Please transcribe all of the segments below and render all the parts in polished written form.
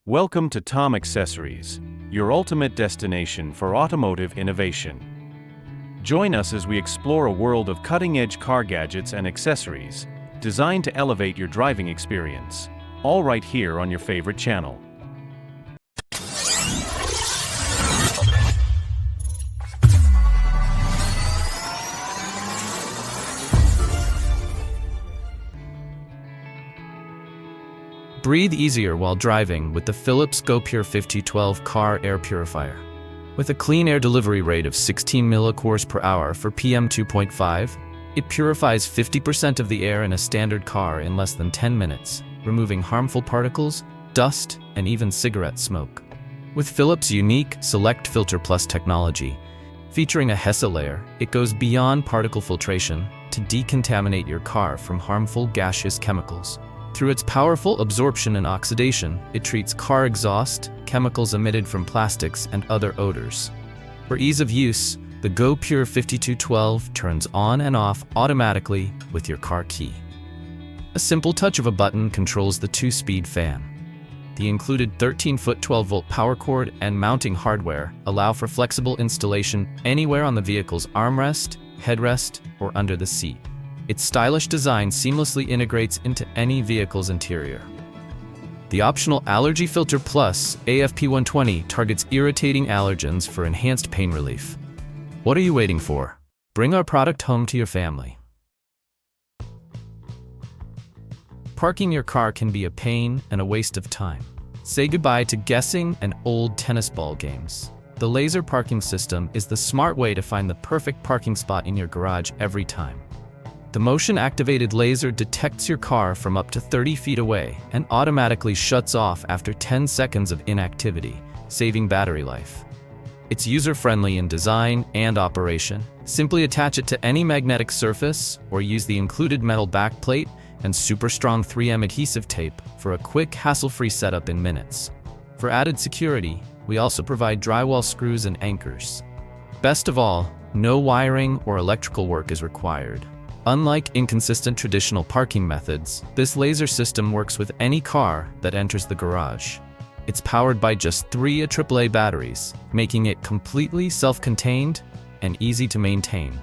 Welcome to Tom Accessories, your ultimate destination for automotive innovation. Join us as we explore a world of cutting-edge car gadgets and accessories designed to elevate your driving experience, all right here on your favorite channel. Breathe easier while driving with the Philips GoPure 5012 car air purifier. With a clean air delivery rate of 16 milliliters per hour for PM 2.5, it purifies 50% of the air in a standard car in less than 10 minutes, removing harmful particles, dust, and even cigarette smoke. With Philips' unique Select Filter Plus technology, featuring a HESA layer, it goes beyond particle filtration to decontaminate your car from harmful gaseous chemicals. Through its powerful absorption and oxidation, it treats car exhaust, chemicals emitted from plastics, and other odors. For ease of use, the GoPure 5212 turns on and off automatically with your car key. A simple touch of a button controls the 2-speed fan. The included 13-foot 12-volt power cord and mounting hardware allow for flexible installation anywhere on the vehicle's armrest, headrest, or under the seat. Its stylish design seamlessly integrates into any vehicle's interior. The optional Allergy Filter Plus AFP120 targets irritating allergens for enhanced pain relief. What are you waiting for? Bring our product home to your family. Parking your car can be a pain and a waste of time. Say goodbye to guessing and old tennis ball games. The laser parking system is the smart way to find the perfect parking spot in your garage every time. The motion-activated laser detects your car from up to 30 feet away and automatically shuts off after 10 seconds of inactivity, saving battery life. It's user-friendly in design and operation. Simply attach it to any magnetic surface or use the included metal backplate and super strong 3M adhesive tape for a quick, hassle-free setup in minutes. For added security, we also provide drywall screws and anchors. Best of all, no wiring or electrical work is required. Unlike inconsistent traditional parking methods, this laser system works with any car that enters the garage. It's powered by just 3 AAA batteries, making it completely self-contained and easy to maintain.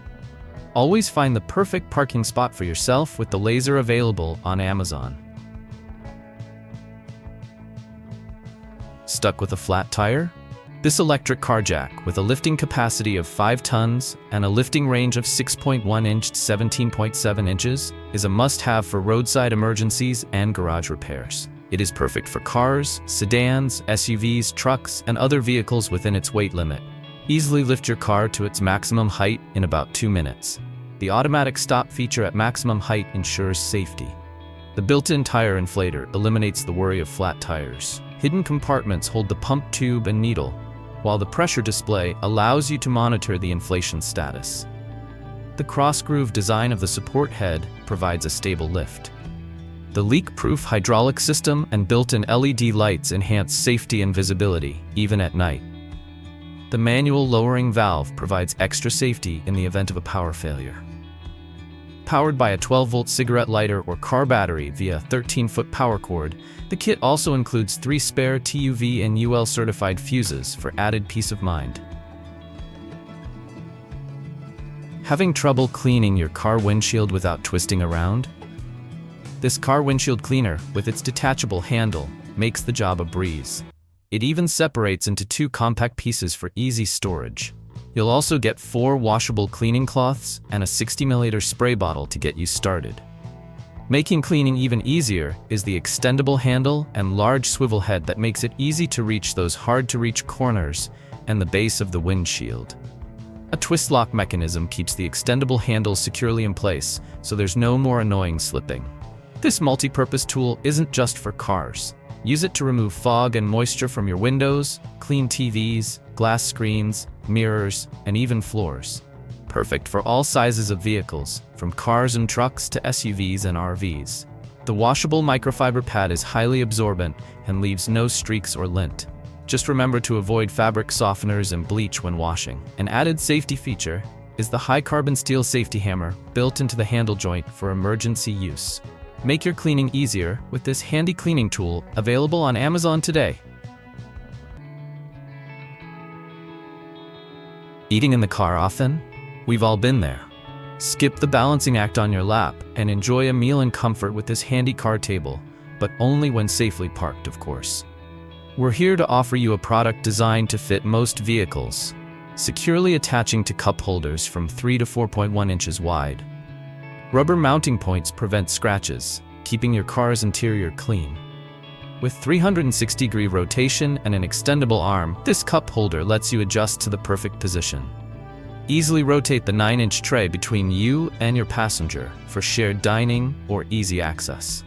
Always find the perfect parking spot for yourself with the laser available on Amazon. Stuck with a flat tire? This electric car jack, with a lifting capacity of 5 tons and a lifting range of 6.1 inch to 17.7 inches, is a must-have for roadside emergencies and garage repairs. It is perfect for cars, sedans, SUVs, trucks, and other vehicles within its weight limit. Easily lift your car to its maximum height in about 2 minutes. The automatic stop feature at maximum height ensures safety. The built-in tire inflator eliminates the worry of flat tires. Hidden compartments hold the pump tube and needle, while the pressure display allows you to monitor the inflation status. The cross-groove design of the support head provides a stable lift. The leak-proof hydraulic system and built-in LED lights enhance safety and visibility, even at night. The manual lowering valve provides extra safety in the event of a power failure. Powered by a 12-volt cigarette lighter or car battery via a 13-foot power cord, the kit also includes 3 spare TUV and UL certified fuses for added peace of mind. Having trouble cleaning your car windshield without twisting around? This car windshield cleaner, with its detachable handle, makes the job a breeze. It even separates into 2 compact pieces for easy storage. You'll also get 4 washable cleaning cloths and a 60 milliliter spray bottle to get you started. Making cleaning even easier is the extendable handle and large swivel head that makes it easy to reach those hard-to-reach corners and the base of the windshield. A twist lock mechanism keeps the extendable handle securely in place, so there's no more annoying slipping. This multi-purpose tool isn't just for cars. Use it to remove fog and moisture from your windows, clean TVs, glass screens, mirrors, and even floors. Perfect for all sizes of vehicles, from cars and trucks to SUVs and RVs. The washable microfiber pad is highly absorbent and leaves no streaks or lint. Just remember to avoid fabric softeners and bleach when washing. An added safety feature is the high-carbon steel safety hammer built into the handle joint for emergency use. Make your cleaning easier with this handy cleaning tool, available on Amazon today. Eating in the car often? We've all been there. Skip the balancing act on your lap and enjoy a meal in comfort with this handy car table, but only when safely parked, of course. We're here to offer you a product designed to fit most vehicles, securely attaching to cup holders from 3 to 4.1 inches wide. Rubber mounting points prevent scratches, keeping your car's interior clean. With 360-degree rotation and an extendable arm, this cup holder lets you adjust to the perfect position. Easily rotate the 9-inch tray between you and your passenger for shared dining or easy access.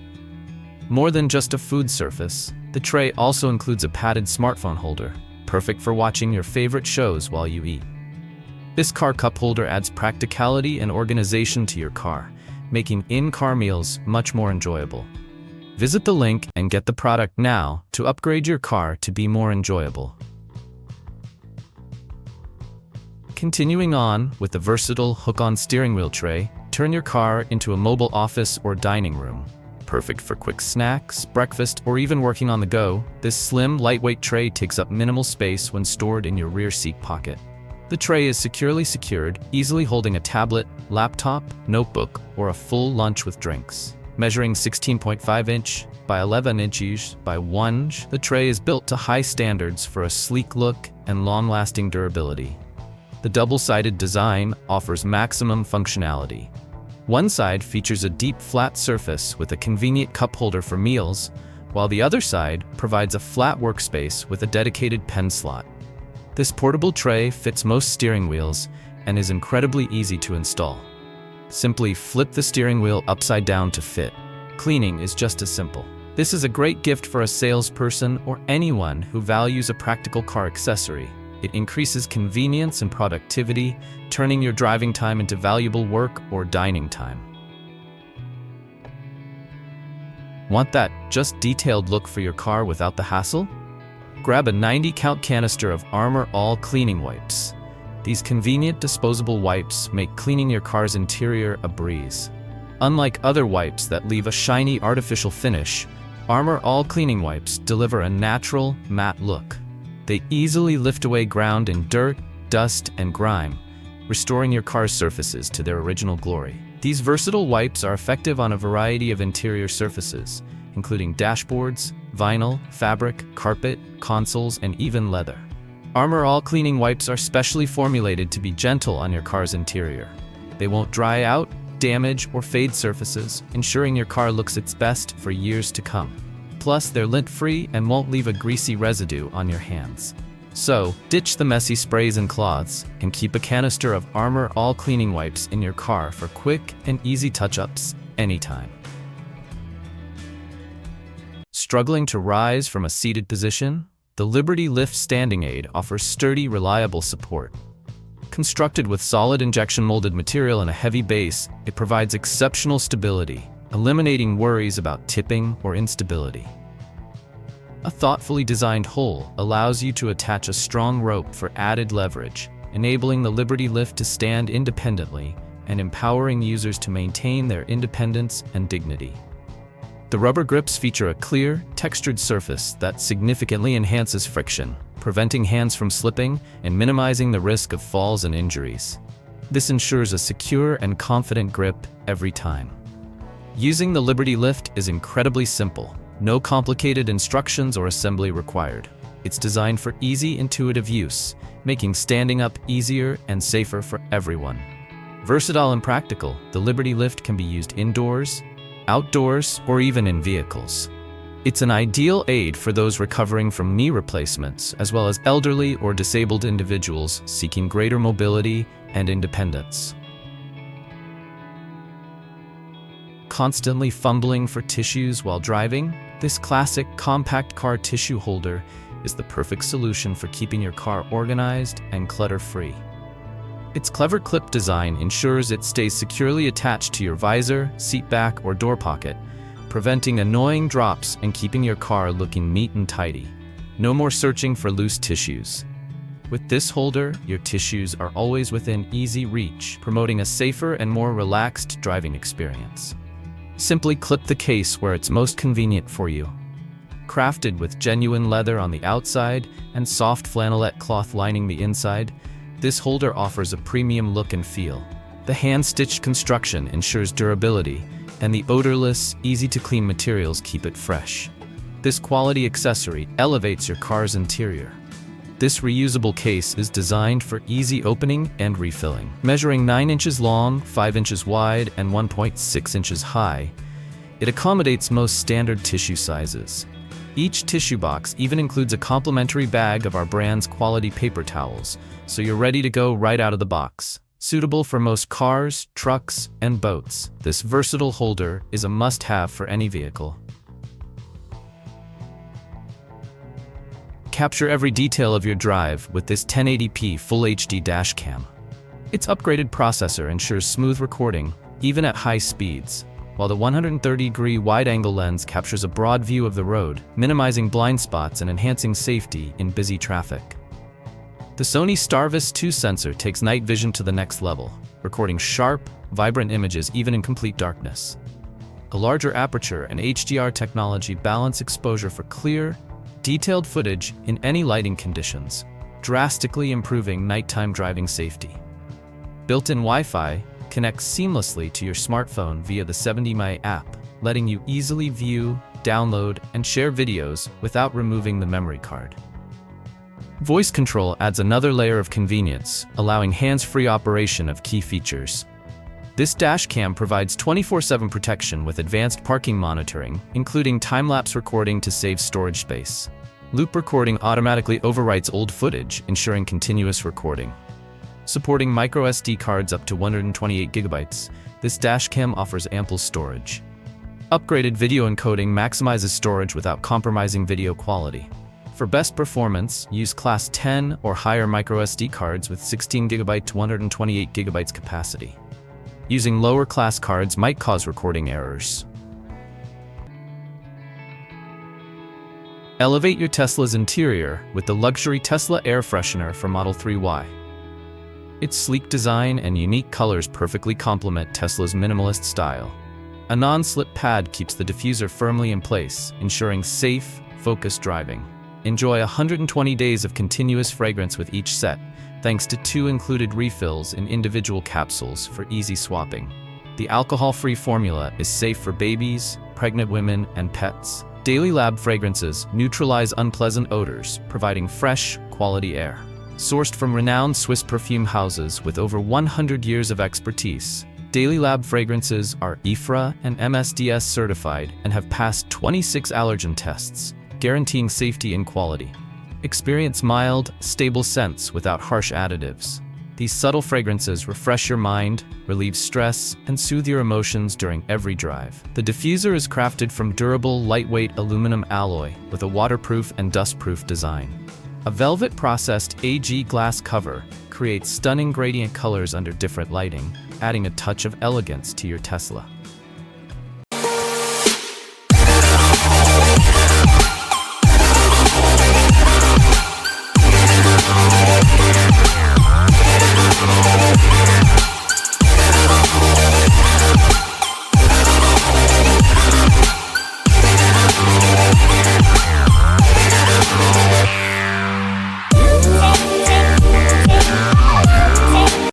More than just a food surface, the tray also includes a padded smartphone holder, perfect for watching your favorite shows while you eat. This car cup holder adds practicality and organization to your car, making in-car meals much more enjoyable. Visit the link and get the product now to upgrade your car to be more enjoyable. Continuing on with the versatile hook-on steering wheel tray, turn your car into a mobile office or dining room. Perfect for quick snacks, breakfast, or even working on the go, this slim, lightweight tray takes up minimal space when stored in your rear seat pocket. The tray is securely secured, easily holding a tablet, laptop, notebook, or a full lunch with drinks. Measuring 16.5 inch by 11 inches by 1 inch, the tray is built to high standards for a sleek look and long-lasting durability. The double-sided design offers maximum functionality. One side features a deep flat surface with a convenient cup holder for meals, while the other side provides a flat workspace with a dedicated pen slot. This portable tray fits most steering wheels and is incredibly easy to install. Simply flip the steering wheel upside down to fit. Cleaning is just as simple. This is a great gift for a salesperson or anyone who values a practical car accessory. It increases convenience and productivity, turning your driving time into valuable work or dining time. Want that just detailed look for your car without the hassle? Grab a 90-count canister of Armor All cleaning wipes. These convenient disposable wipes make cleaning your car's interior a breeze. Unlike other wipes that leave a shiny artificial finish, Armor All cleaning wipes deliver a natural, matte look. They easily lift away ground in dirt, dust, and grime, restoring your car's surfaces to their original glory. These versatile wipes are effective on a variety of interior surfaces, including dashboards, vinyl, fabric, carpet, consoles, and even leather. Armor All cleaning wipes are specially formulated to be gentle on your car's interior. They won't dry out, damage, or fade surfaces, ensuring your car looks its best for years to come. Plus, they're lint-free and won't leave a greasy residue on your hands. So, ditch the messy sprays and cloths, and keep a canister of Armor All cleaning wipes in your car for quick and easy touch-ups anytime. Struggling to rise from a seated position? The Liberty Lift Standing Aid offers sturdy, reliable support. Constructed with solid injection-molded material and a heavy base, it provides exceptional stability, eliminating worries about tipping or instability. A thoughtfully designed hole allows you to attach a strong rope for added leverage, enabling the Liberty Lift to stand independently and empowering users to maintain their independence and dignity. The rubber grips feature a clear, textured surface that significantly enhances friction, preventing hands from slipping and minimizing the risk of falls and injuries. This ensures a secure and confident grip every time. Using the Liberty Lift is incredibly simple. No complicated instructions or assembly required. It's designed for easy, intuitive use, making standing up easier and safer for everyone. Versatile and practical, the Liberty Lift can be used indoors, outdoors, or even in vehicles. It's an ideal aid for those recovering from knee replacements, as well as elderly or disabled individuals seeking greater mobility and independence. Constantly fumbling for tissues while driving? This classic compact car tissue holder is the perfect solution for keeping your car organized and clutter-free. Its clever clip design ensures it stays securely attached to your visor, seat back, or door pocket, preventing annoying drops and keeping your car looking neat and tidy. No more searching for loose tissues. With this holder, your tissues are always within easy reach, promoting a safer and more relaxed driving experience. Simply clip the case where it's most convenient for you. Crafted with genuine leather on the outside and soft flannelette cloth lining the inside, This holder offers a premium look and feel. The hand-stitched construction ensures durability, and the odorless, easy-to-clean materials keep it fresh. This quality accessory elevates your car's interior. This reusable case is designed for easy opening and refilling. Measuring 9 inches long, 5 inches wide, and 1.6 inches high, it accommodates most standard tissue sizes. Each tissue box even includes a complimentary bag of our brand's quality paper towels, so you're ready to go right out of the box. Suitable for most cars, trucks, and boats, this versatile holder is a must-have for any vehicle. Capture every detail of your drive with this 1080p Full HD dash cam. Its upgraded processor ensures smooth recording, even at high speeds, while the 130-degree wide-angle lens captures a broad view of the road, minimizing blind spots and enhancing safety in busy traffic. The Sony Starvis 2 sensor takes night vision to the next level, recording sharp, vibrant images even in complete darkness. A larger aperture and HDR technology balance exposure for clear, detailed footage in any lighting conditions, drastically improving nighttime driving safety. Built-in Wi-Fi connects seamlessly to your smartphone via the 70My app, letting you easily view, download, and share videos without removing the memory card. Voice control adds another layer of convenience, allowing hands-free operation of key features. This dash cam provides 24/7 protection with advanced parking monitoring, including time-lapse recording to save storage space. Loop recording automatically overwrites old footage, ensuring continuous recording. Supporting microSD cards up to 128 GB, this dash cam offers ample storage. Upgraded video encoding maximizes storage without compromising video quality. For best performance, use Class 10 or higher microSD cards with 16 GB to 128 GB capacity. Using lower class cards might cause recording errors. Elevate your Tesla's interior with the luxury Tesla air freshener for Model 3Y. Its sleek design and unique colors perfectly complement Tesla's minimalist style. A non-slip pad keeps the diffuser firmly in place, ensuring safe, focused driving. Enjoy 120 days of continuous fragrance with each set, thanks to 2 included refills in individual capsules for easy swapping. The alcohol-free formula is safe for babies, pregnant women, and pets. Daily Lab fragrances neutralize unpleasant odors, providing fresh, quality air. Sourced from renowned Swiss perfume houses with over 100 years of expertise, Daily Lab fragrances are IFRA and MSDS certified and have passed 26 allergen tests, guaranteeing safety and quality. Experience mild, stable scents without harsh additives. These subtle fragrances refresh your mind, relieve stress, and soothe your emotions during every drive. The diffuser is crafted from durable, lightweight aluminum alloy with a waterproof and dustproof design. A velvet-processed AG glass cover creates stunning gradient colors under different lighting, adding a touch of elegance to your Tesla.